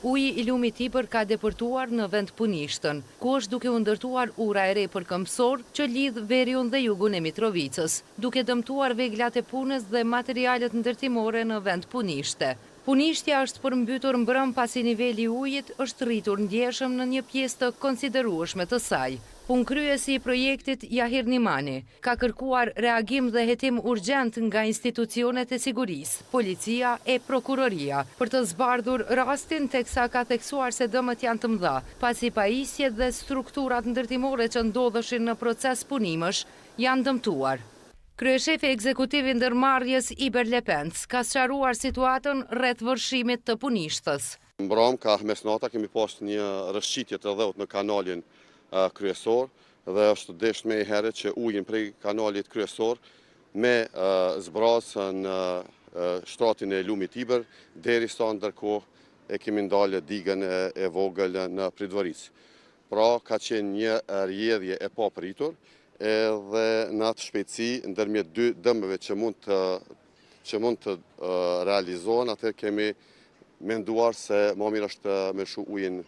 Uji i lumit Tiber ka depërtuar në vend Punishtën, ku është duke u ndërtuar ura e re për Këmbësor që lidh veriun dhe jugun e Mitrovicës, duke dëmtuar veglat e punës dhe materialet ndërtimore në vend Punishte. Punishtja është përmbytur mbrëm pasi niveli i ujit është rritur ndjeshëm në një pjesë të konsiderueshme të saj. Punëkryesi i projektit Jahir Nimani ka kërkuar reagim dhe hetim urgjent nga institucionet e sigurisë, policia e prokuroria për të zbardhur rastin teksa ka theksuar se dëmët janë të mëdha, pasi pajisjet dhe strukturat ndërtimore që ndodheshin në proces punimësh janë dëmtuar. Kryeshefi ekzekutiv i ndërmarrjes Iber Lepenc ka sqaruar situatën rreth vërshimit të Punishtës. Mbram ka mesnata kemi pas një rrëshqitje të dhëut në kanalin kryesor dhe është desh me herë që ujin prej kanalit kryesor me zbrasën në shtratin e lumit Tiber derisa ndërkohë e kemi ndalë digën e vogël në Pridvaric. Pra ka qenë një rrjedhje e papritur edhe në atë shpejtësi ndërmjet dy dëmeve që mund të realizohen, atë kemi menduar se më mirë është me shu ujin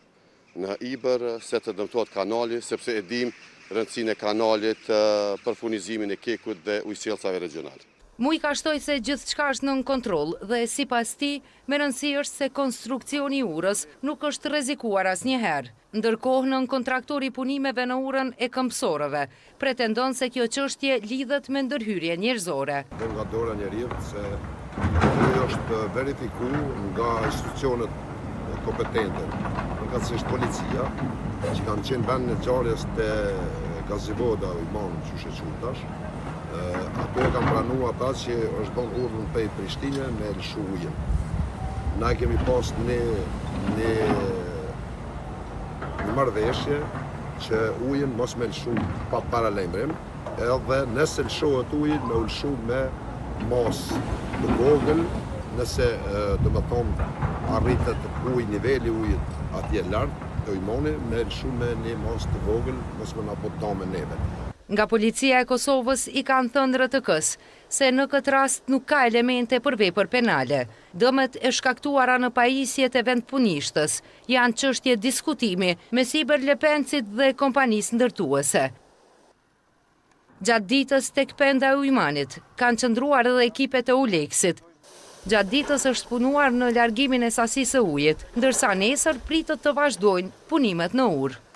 në Iber, se të dëmtohet kanali, sepse e dim rëndësinë e kanalit për furnizimin e kekut dhe ujësiellcave regionale. Muj ka shtoj se gjithçka është nën kontroll dhe sipas tij, me rëndësi është se konstruksioni i urës nuk është rrezikuar asnjëherë. Ndërkohë nën kontraktori i punimeve në urën e Këmbësorëve pretendon se kjo çështje lidhet me ndërhyrje njerëzore. Dhe nga dora njeriut se kjo është verifikuar nga institucionet kompetente, përkatësisht policia, që kanë qenë vend në ngjarjes të Gazivoda u Iman qyshe qutash. Ato e kanë pranuar ata që është bën urdhën prej Prishtinës me lëshu ujin. Na kemi pas një marrëveshje që ujin mos me lëshu pa paralajmërim, edhe nëse lëshohet ujin me u lëshu me mas të vogël, nëse do të thonë arritet niveli ujit atje lart të Imani me lëshu me një mas të vogël, mos me na po me neve. Nga policia e Kosovës i kanë thënë RTK-s se në këtë rast nuk ka elemente për vepër penale. Dëmet e shkaktuara në pajisjet e vend Punishtës janë çështje diskutimi mes Iber Lepencit dhe kompanisë ndërtuese. Gjatë ditës tek penda e Ujmanit kanë qëndruar edhe ekipet e Uleksit. Gjatë ditës është punuar në largimin e sasisë së ujit, ndërsa nesër pritet të vazhdojnë punimet në urë.